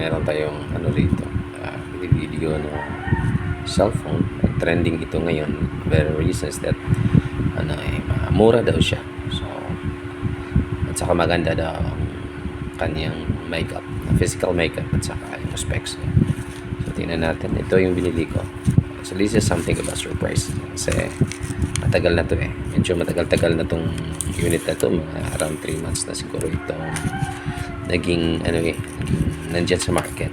meron tayong ano rito, video na cellphone. Trending ito ngayon. Very reasons that mura daw siya. So, at saka maganda daw ang kanyang makeup, physical makeup, at saka yung specs niya. So, tingnan natin. Ito yung binili ko. So, this is something of a surprise. Kasi, matagal na to eh. Medyo matagal-tagal na tong unit na to. Mga around 3 months na siguro itong naging nandyan sa market.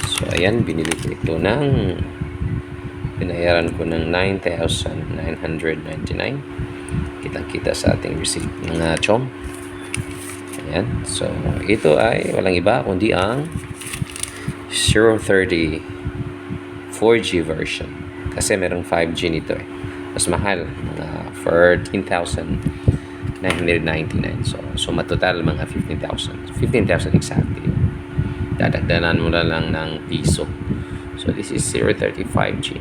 So, ayan, binili ko ito ng pinayaran ko ng 9,999. Kitang-kita sa ating receipt, mga chom. Ayan. So, ito ay walang iba kundi ang 030 4G version. Kasi merong 5G nito eh. Mas mahal, mga 14,999. So matotal mga 15,000. 15,000 exactly. Dadagdanan mo na lang ng piso. So, this is 030 5G.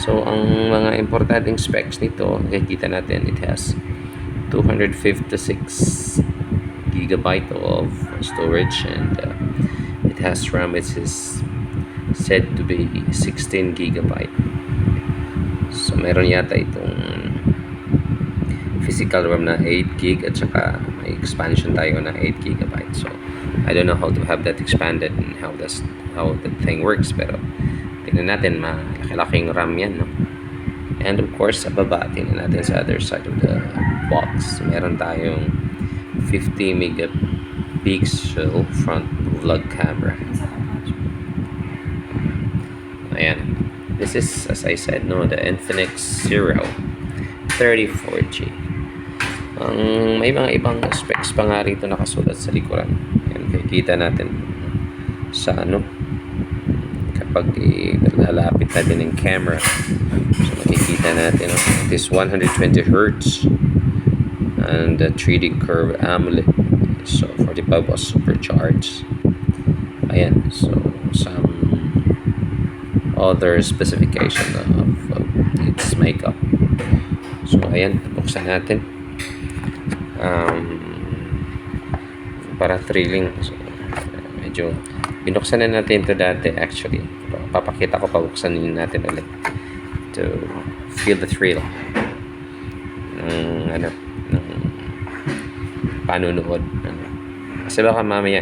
So, ang mga importanteng specs nito, nakikita natin, it has 256 gigabyte of storage, and it has RAM, which is said to be 16 gigabyte. So, meron yata itong physical RAM na 8 gig at saka may expansion tayo na 8 gigabyte. So, I don't know how to have that expanded and how that thing works, pero tingnan natin, malaki-laking RAM yan, no? And of course, sa baba, tingnan natin sa other side of the box. Meron tayong 50 megapixel front vlog camera. Ayan. This is, as I said, no, the Infinix Zero 34G. May mga ibang specs pa nga rito nakasulat sa likuran. Ayan, kikita natin sa kapag lalapit natin ng camera. So, makikita natin, it is 120 Hz and 3D curve AMOLED. So, 45 was supercharged. Ayan. So, some other specification of its makeup. So, ayan. Buksan natin. Para thrilling. So, medyo binuksan na natin ito dati actually. Papakita ko, pabuksan natin ulit to feel the thrill ng panunood. Kasi baka mamaya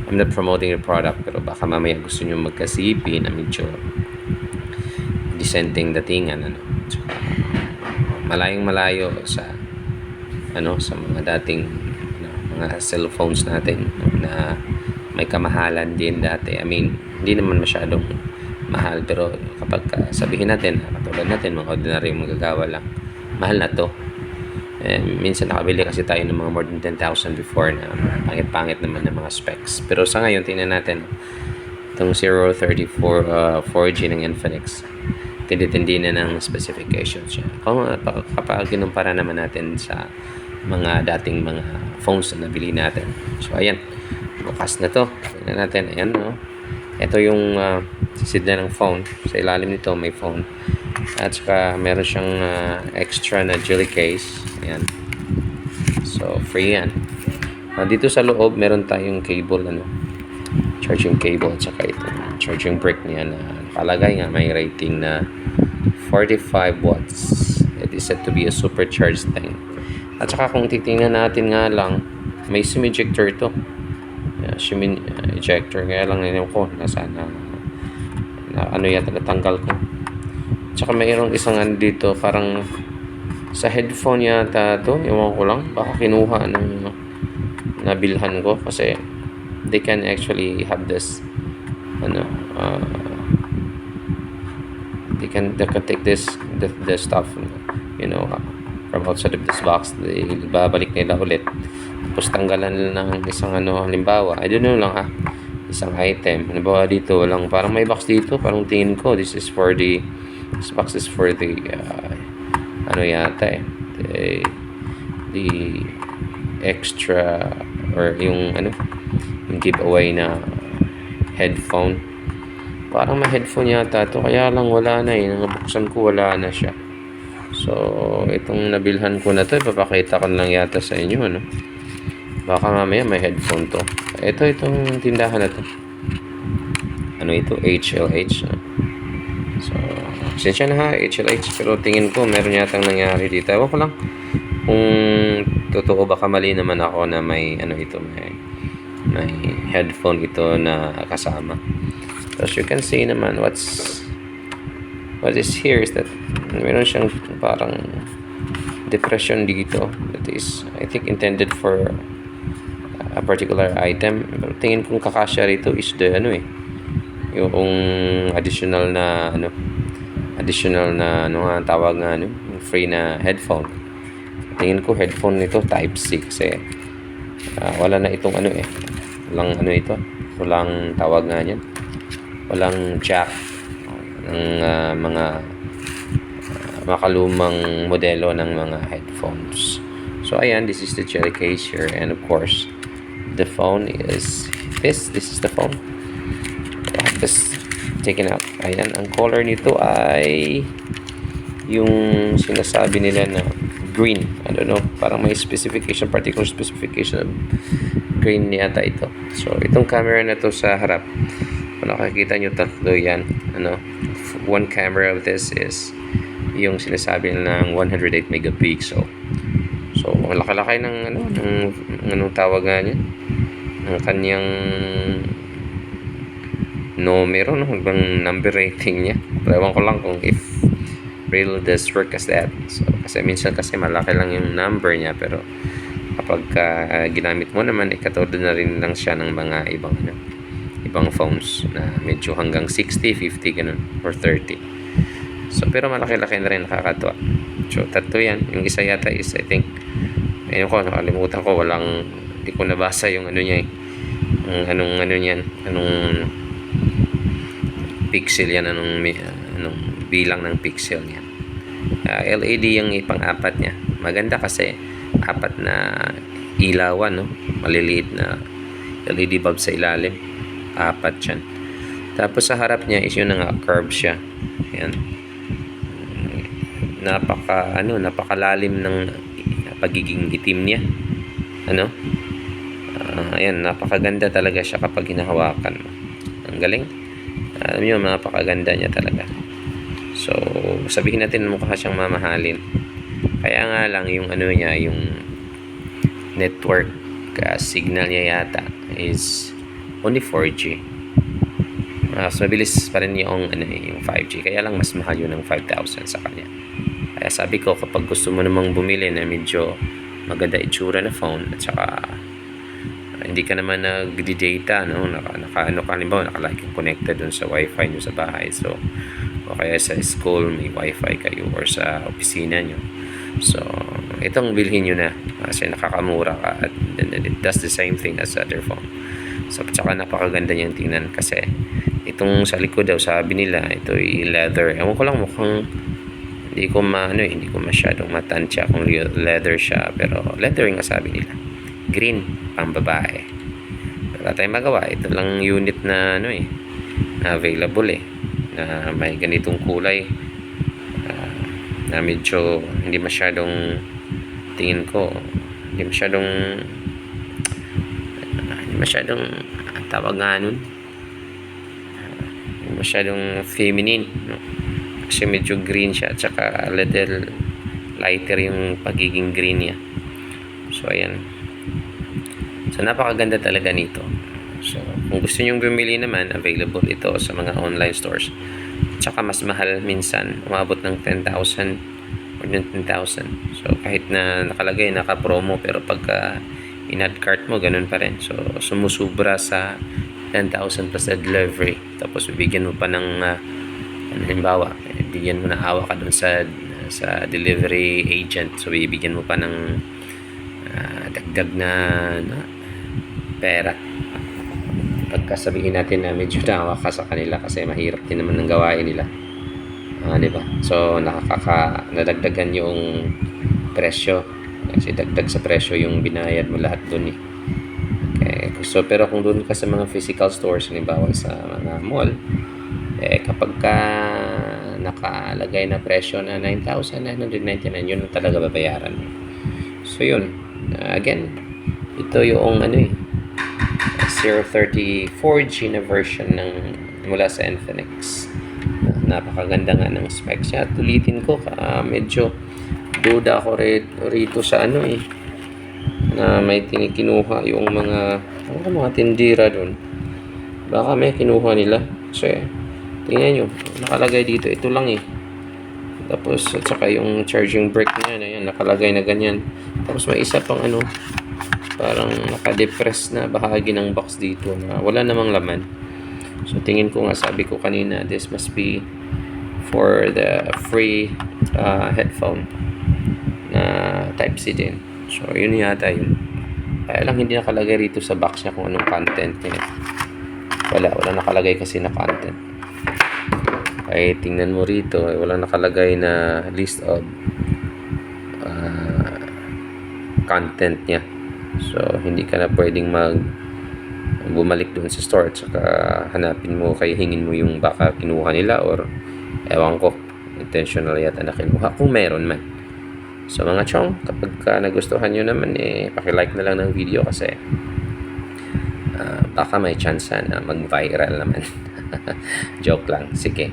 I'm not promoting the product, pero baka mamaya gusto nyo magkasipi na medyo dissenting datingan, so, malayong malayo sa sa mga dating mga cellphones natin na may kamahalan din dati. I mean, hindi naman masyadong mahal, pero kapag sabihin natin, katulad natin, mga ordinary magagawa lang, mahal na to. Minsan nakabili kasi tayo ng mga more than 10,000 before na pangit-pangit naman ng mga specs. Pero sa ngayon, tingnan natin itong 034 4G ng Infinix. Tindi-tindi na ng specifications siya. Kapag kinumpara naman natin sa mga dating mga phones na nabili natin. So, ayan. Bukas na to. Tingnan natin. Ayan, no? Ito yung sisidla ng phone. Sa ilalim nito may phone. At saka meron siyang extra na jelly case. Ayan. So, free yan. Dito sa loob, meron tayong cable, charging cable, at saka ito, charging brick niya na nakalagay nga, may rating na 45 watts. It is said to be a supercharged thing. At saka kung titingnan natin nga lang, may SIM ejector ito. SIM ejector, kaya lang nilin ko, nasaan na yata natanggal ko. At saka mayroong isang dito, parang sa headphone yata to, ewan ko lang, baka kinuha ng nabilhan ko, kasi they can actually have this they can take this the stuff from outside of this box. Babalik nila ulit, tapos tanggalan nila ng isang halimbawa, I don't know lang isang item, halimbawa dito walang, parang may box dito, parang tingin ko this box is for the yata the extra or yung giveaway na headphone. Parang may headphone yata to, kaya lang wala na nabuksan ko, wala na siya. So, itong nabilhan ko na to, ipapakita ko lang yata sa inyo, baka mamaya may headphone to. Itong tindahan na to. ano ito, HLH. No? So, pasensya na ha, HLH. Pero tingin ko, meron yatang nangyari dito. Ewan ko lang kung totoo baka mali naman ako na may, ano ito, may headphone ito na kasama. So, as you can see naman, what is here is that meron siyang parang depression dito that is, I think, intended for a particular item. Pero tingin kong kakasya rito is the, ano yung additional na nga tawag nga, yung free na headphone. Tingin ko headphone nito type C kasi wala na itong walang tawag nga niyan, walang jack ng mga makalumang modelo ng mga headphones. So ayan, this is the jelly case here, and of course the phone is this is the phone. I have this taken out. Ayan, ang color nito ay yung sinasabi nila na green. I don't know, parang may particular specification of green yata ito. So itong camera na to sa harap, kung nakikita nyo, tatlo yan. One camera of this is yung sinasabi ng 108 megapixel. So ang laki-laki ng anong tawag nga niya, ang kanyang numero, hanggang number rating niya. Pero ewan ko lang kung if real does work as that. So kasi minsan malaki lang yung number niya, pero kapag ginamit mo naman, katulad na rin lang siya ng mga ibang phones na medyo hanggang 60, 50 ganun, or 30. So pero malaki-laki na rin, nakakatuwa. So tatlo yan. Yung isa yata is, I think, nakalimutan ko, hindi ko nabasa yung niya anong pixel yan, anong bilang ng pixel niya. LED yung pang-apat niya. Maganda kasi apat na ilawan, no? Maliliit na LED bulb sa ilalim. Apat yan. Tapos sa harap niya is yun nga, curve siya. Ayan. Napakalalim ng pagiging itim niya. Ayan, napakaganda talaga siya kapag hinahawakan mo. Ang galing. Alam niyo, napakaganda niya talaga. So, sabihin natin mukha siyang mamahalin. Kaya nga lang yung yung network signal niya yata is only 4G. Mas mabilis pa rin yung 5G. Kaya lang mas mahal yun ng 5,000 sa kanya. Kaya sabi ko, kapag gusto mo namang bumili na medyo maganda itsura na phone, at saka hindi ka naman nag-data, naka-like connected dun sa wifi nyo sa bahay. So, o kaya sa school may wifi kayo, or sa opisina nyo. So, itong bilhin nyo na kasi nakakamura ka, at it does the same thing as other phone. So, tsaka napakaganda niyang tingnan kasi itong sa likod daw, sabi nila, ito ay leather. Ewan ko lang, mukhang hindi ko masyadong matansya kung leather siya, pero leather nga sabi nila. Green, pang babae. Pero wala tayong magawa. Ito lang unit na na available na may ganitong kulay, na medyo hindi masyadong, tingin ko, hindi masyadong tawag nga nun, hindi masyadong feminine, no? Kasi medyo green siya, at saka little lighter yung pagiging green niya. So ayan. So napakaganda talaga nito. So kung gusto nyo bumili naman, available ito sa mga online stores. Tsaka mas mahal minsan, umabot ng 10,000 or 10,000. So kahit na nakalagay naka-promo, pero pagka in-add cart mo, ganun pa rin. So sumusubra sa 10,000 plus delivery. Tapos bibigyan mo pa ng halimbawa, bigyan mo na awa ka dun sa delivery agent. So bibigyan mo pa ng dagdag na pera pagkasabihin natin na medyo naawa ka sa kanila, kasi mahirap din naman ng gawain nila, diba? So nadagdagan yung presyo, kasi dagdag sa presyo yung binayad mo lahat dun Okay. So pero kung dun ka sa mga physical stores, halimbawa sa mga mall, kapag ka nakalagay na presyo na 9,999, yun ang talaga babayaran mo. So yun, again, ito yung 030 4G na version ng mula sa Infinix. Napakaganda nga ng specs niya. At ulitin ko, medyo duda ako rito sa ano na may tinikinuha yung mga tindira doon. Baka may kinuha nila. Kasi, tingnan nyo, nakalagay dito. Ito lang Tapos, at saka yung charging brick niya, ayan, nakalagay na ganyan. Tapos, may isa pang parang nakadepress na bahagi ng box dito na wala namang laman. So, tingin ko nga, sabi ko kanina, this must be for the free headphone na Type-C din. So, yun yata yun. Kaya lang hindi nakalagay rito sa box niya kung anong content niya. Wala nakalagay kasi na content. Ay, tingnan mo rito, wala nakalagay na list of content niya. So, hindi ka na pwedeng bumalik doon sa store at saka hanapin mo, kaya hingin mo yung baka kinuha nila or ewan ko, intentional yata na kinuha kung meron man. So, mga chong, kapag nagustuhan nyo naman, paki-like na lang ng video kasi baka may chance na mag-viral naman. Joke lang. Sige.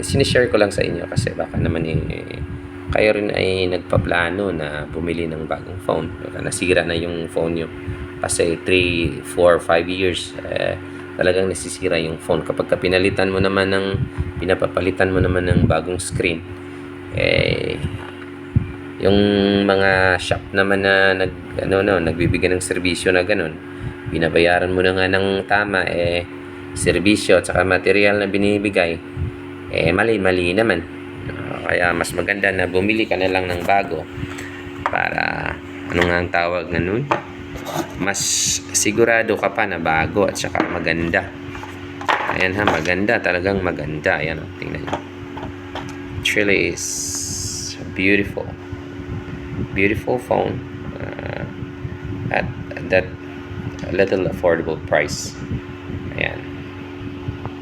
Sinishare ko lang sa inyo kasi baka naman kayo rin ay nagpaplano na bumili ng bagong phone. Baka nasira na yung phone nyo. Kasi 3, 4, 5 years talagang nasisira yung phone. Kapag pinapalitan mo naman ng bagong screen, yung mga shop naman na nagbibigay ng serbisyo na ganun, binabayaran mo na nga ng tama, serbisyo at saka material na binibigay, mali naman. Kaya mas maganda na bumili ka na lang ng bago para, nga ang tawag na nun? Mas sigurado ka pa na bago at saka maganda. Ayan maganda, talagang maganda. Ayan tingnan nyo. It really is beautiful phone at that little affordable price. Ayan.